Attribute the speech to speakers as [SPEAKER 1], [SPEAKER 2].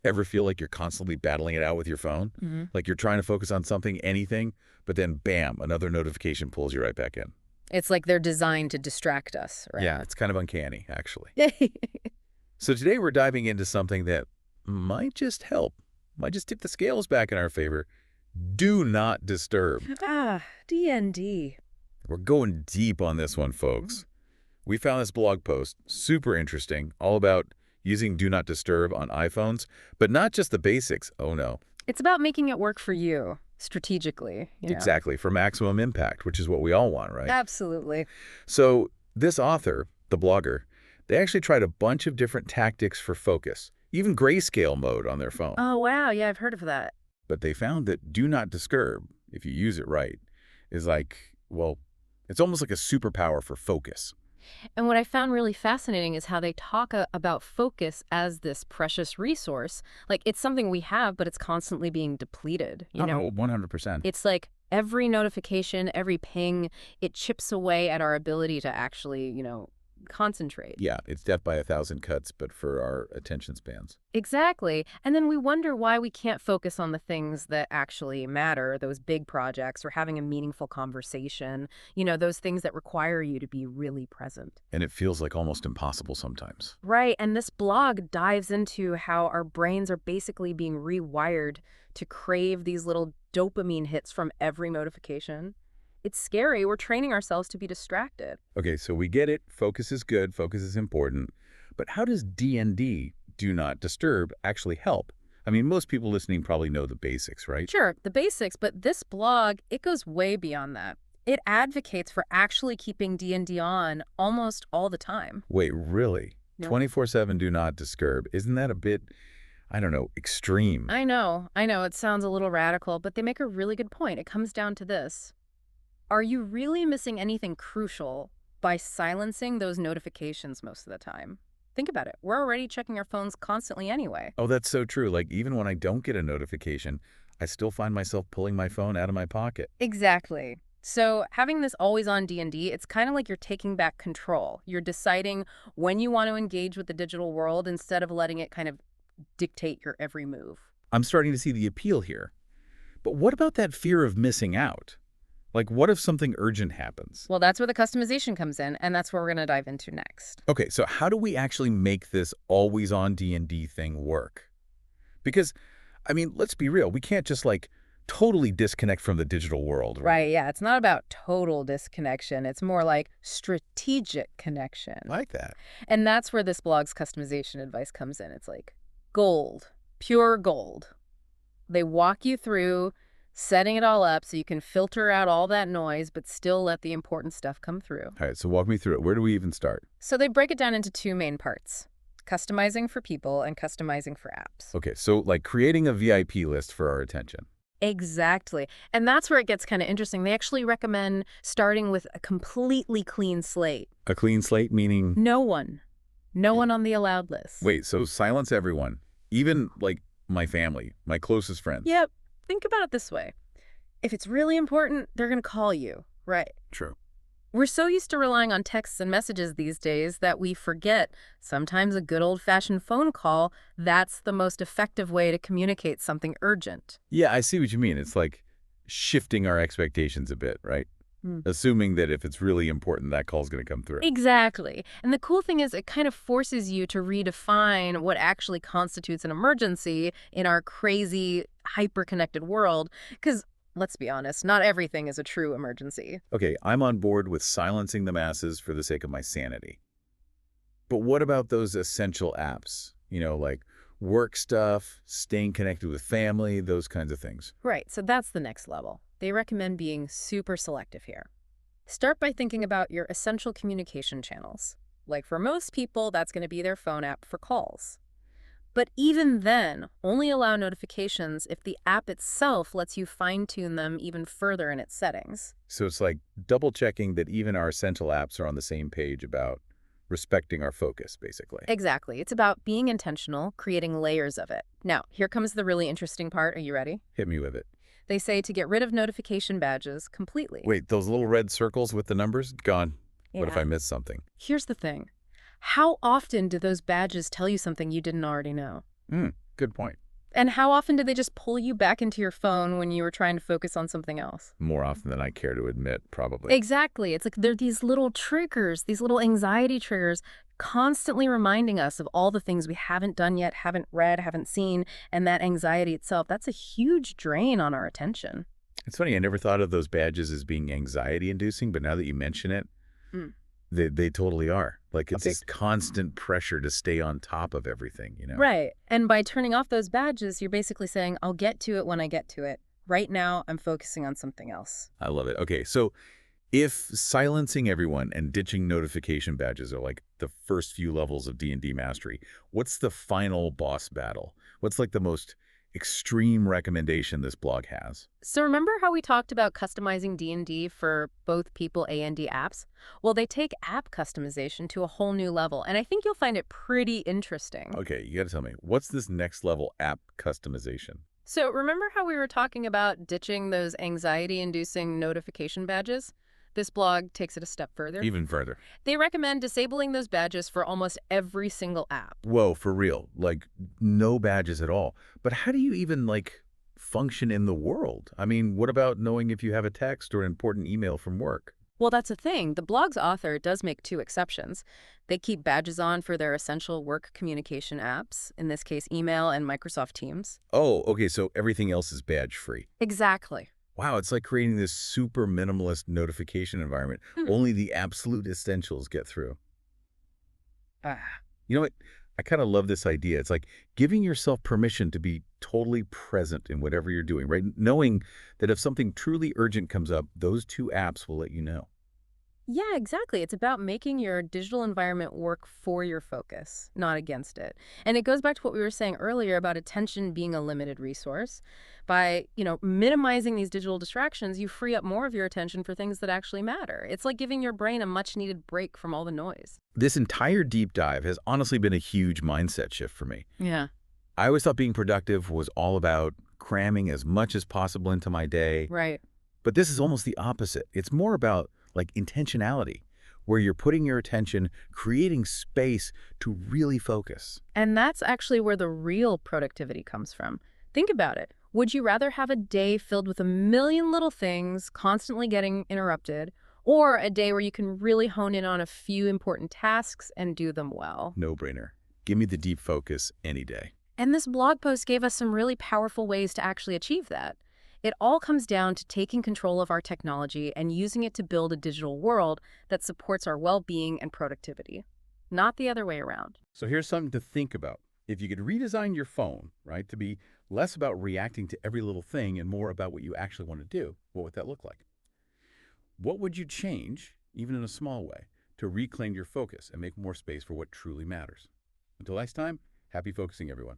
[SPEAKER 1] Ever feel like you're constantly battling it out with your phone? Like you're trying to focus on something, anything, but then bam, another notification pulls you right back in.
[SPEAKER 2] It's like they're designed to distract us, right?
[SPEAKER 1] Yeah, it's kind of uncanny, actually. So today we're diving into something that might just help, might just tip the scales back in our favor. Do not disturb.
[SPEAKER 2] DnD.
[SPEAKER 1] We're going deep on this one, folks. We found this blog post, super interesting, all about using Do Not Disturb on iPhones, but not just the basics. Oh, no.
[SPEAKER 2] It's about making it work for you, strategically.
[SPEAKER 1] Exactly, for maximum impact, which is what we all want, right?
[SPEAKER 2] Absolutely.
[SPEAKER 1] So this author, the blogger, they actually tried a bunch of different tactics for focus, even grayscale mode on their phone.
[SPEAKER 2] Oh, wow. Yeah, I've heard of that.
[SPEAKER 1] But they found that Do Not Disturb, if you use it right, is like, well, it's almost like a superpower for focus.
[SPEAKER 2] And what I found really fascinating is how they talk about focus as this precious resource. Like, it's something we have, but it's constantly being depleted. You know,
[SPEAKER 1] 100%.
[SPEAKER 2] it's like every notification, every ping, it chips away at our ability to actually, concentrate.
[SPEAKER 1] Yeah, it's death by 1,000 cuts, but for our attention spans.
[SPEAKER 2] Exactly. And then we wonder why we can't focus on the things that actually matter, those big projects or having a meaningful conversation, those things that require you to be really present.
[SPEAKER 1] And it feels like almost impossible sometimes.
[SPEAKER 2] Right. And this blog dives into how our brains are basically being rewired to crave these little dopamine hits from every notification. It's scary. We're training ourselves to be distracted.
[SPEAKER 1] Okay, so we get it. Focus is good. Focus is important. But how does DnD, Do Not Disturb, actually help? I mean, most people listening probably know the basics, right?
[SPEAKER 2] Sure, the basics, but this blog, it goes way beyond that. It advocates for actually keeping DnD on almost all the time.
[SPEAKER 1] Wait, really?
[SPEAKER 2] Yeah.
[SPEAKER 1] 24/7 Do Not Disturb. Isn't that a bit, I don't know, extreme?
[SPEAKER 2] I know. It sounds a little radical, but they make a really good point. It comes down to this. Are you really missing anything crucial by silencing those notifications most of the time? Think about it. We're already checking our phones constantly anyway.
[SPEAKER 1] Oh, that's so true. Like, even when I don't get a notification, I still find myself pulling my phone out of my pocket.
[SPEAKER 2] Exactly. So having this always on DnD, it's kind of like you're taking back control. You're deciding when you want to engage with the digital world instead of letting it kind of dictate your every move.
[SPEAKER 1] I'm starting to see the appeal here. But what about that fear of missing out? Like, what if something urgent happens?
[SPEAKER 2] Well, that's where the customization comes in, and that's where we're going to dive into next.
[SPEAKER 1] Okay, so how do we actually make this always-on DnD thing work? Because, I mean, let's be real. We can't just, like, totally disconnect from the digital world.
[SPEAKER 2] Right, yeah. It's not about total disconnection. It's more like strategic connection.
[SPEAKER 1] Like that.
[SPEAKER 2] And that's where this blog's customization advice comes in. It's like gold, pure gold. They walk you through setting it all up so you can filter out all that noise, but still let the important stuff come through.
[SPEAKER 1] All right, so walk me through it. Where do we even start?
[SPEAKER 2] So they break it down into two main parts, customizing for people and customizing for apps.
[SPEAKER 1] Okay, so like creating a VIP list for our attention.
[SPEAKER 2] Exactly. And that's where it gets kind of interesting. They actually recommend starting with a completely clean slate.
[SPEAKER 1] A clean slate meaning?
[SPEAKER 2] No one on the allowed list.
[SPEAKER 1] Wait, so silence everyone, even like my family, my closest friends.
[SPEAKER 2] Yep. Think about it this way. If it's really important, they're going to call you, right?
[SPEAKER 1] True.
[SPEAKER 2] We're so used to relying on texts and messages these days that we forget sometimes a good old-fashioned phone call, that's the most effective way to communicate something urgent.
[SPEAKER 1] Yeah, I see what you mean. It's like shifting our expectations a bit, right? Assuming that if it's really important, that call's going to come through.
[SPEAKER 2] Exactly. And the cool thing is it kind of forces you to redefine what actually constitutes an emergency in our crazy, hyper-connected world. Because, let's be honest, not everything is a true emergency.
[SPEAKER 1] Okay, I'm on board with silencing the masses for the sake of my sanity. But what about those essential apps? Like work stuff, staying connected with family, those kinds of things.
[SPEAKER 2] Right, so that's the next level. They recommend being super selective here. Start by thinking about your essential communication channels. Like for most people, that's going to be their phone app for calls. But even then, only allow notifications if the app itself lets you fine-tune them even further in its settings.
[SPEAKER 1] So it's like double-checking that even our essential apps are on the same page about respecting our focus, basically.
[SPEAKER 2] Exactly. It's about being intentional, creating layers of it. Now, here comes the really interesting part. Are you ready?
[SPEAKER 1] Hit me with it.
[SPEAKER 2] They say to get rid of notification badges completely.
[SPEAKER 1] Wait, those little red circles with the numbers? Gone.
[SPEAKER 2] Yeah.
[SPEAKER 1] What if I miss something?
[SPEAKER 2] Here's the thing. How often do those badges tell you something you didn't already know?
[SPEAKER 1] Good point.
[SPEAKER 2] And how often did they just pull you back into your phone when you were trying to focus on something else?
[SPEAKER 1] More often than I care to admit, probably.
[SPEAKER 2] Exactly. It's like there are these little triggers, these little anxiety triggers, constantly reminding us of all the things we haven't done yet, haven't read, haven't seen, and that anxiety itself, that's a huge drain on our attention.
[SPEAKER 1] It's funny, I never thought of those badges as being anxiety-inducing, but now that you mention it,
[SPEAKER 2] Mm.
[SPEAKER 1] they totally are. Like, it's
[SPEAKER 2] Okay.
[SPEAKER 1] this constant pressure to stay on top of everything, you know?
[SPEAKER 2] Right. And by turning off those badges, you're basically saying, I'll get to it when I get to it. Right now, I'm focusing on something else.
[SPEAKER 1] I love it. Okay, so if silencing everyone and ditching notification badges are like the first few levels of D&D mastery, what's the final boss battle? What's like the most extreme recommendation this blog has?
[SPEAKER 2] So remember how we talked about customizing D&D for both people and apps? Well, they take app customization to a whole new level, and I think you'll find it pretty interesting.
[SPEAKER 1] Okay, you got to tell me, what's this next level app customization?
[SPEAKER 2] So remember how we were talking about ditching those anxiety-inducing notification badges? This blog takes it a step further.
[SPEAKER 1] Even further.
[SPEAKER 2] They recommend disabling those badges for almost every single app.
[SPEAKER 1] Whoa, for real. Like, no badges at all. But how do you even, like, function in the world? I mean, what about knowing if you have a text or an important email from work?
[SPEAKER 2] Well, that's the thing. The blog's author does make two exceptions. They keep badges on for their essential work communication apps, in this case, email and Microsoft Teams.
[SPEAKER 1] Oh, okay, so everything else is badge-free.
[SPEAKER 2] Exactly.
[SPEAKER 1] Wow, it's like creating this super minimalist notification environment.
[SPEAKER 2] Hmm.
[SPEAKER 1] Only the absolute essentials get through.
[SPEAKER 2] Ah.
[SPEAKER 1] You know what? I kind of love this idea. It's like giving yourself permission to be totally present in whatever you're doing, right? Knowing that if something truly urgent comes up, those two apps will let you know.
[SPEAKER 2] Yeah, exactly. It's about making your digital environment work for your focus, not against it. And it goes back to what we were saying earlier about attention being a limited resource. By, minimizing these digital distractions, you free up more of your attention for things that actually matter. It's like giving your brain a much-needed break from all the noise.
[SPEAKER 1] This entire deep dive has honestly been a huge mindset shift for me.
[SPEAKER 2] Yeah.
[SPEAKER 1] I always thought being productive was all about cramming as much as possible into my day.
[SPEAKER 2] Right.
[SPEAKER 1] But this is almost the opposite. It's more about like intentionality, where you're putting your attention, creating space to really focus.
[SPEAKER 2] And that's actually where the real productivity comes from. Think about it. Would you rather have a day filled with a million little things, constantly getting interrupted, or a day where you can really hone in on a few important tasks and do them well?
[SPEAKER 1] No brainer. Give me the deep focus any day.
[SPEAKER 2] And this blog post gave us some really powerful ways to actually achieve that. It all comes down to taking control of our technology and using it to build a digital world that supports our well-being and productivity, not the other way around.
[SPEAKER 1] So here's something to think about. If you could redesign your phone, right, to be less about reacting to every little thing and more about what you actually want to do, what would that look like? What would you change, even in a small way, to reclaim your focus and make more space for what truly matters? Until next time, happy focusing, everyone.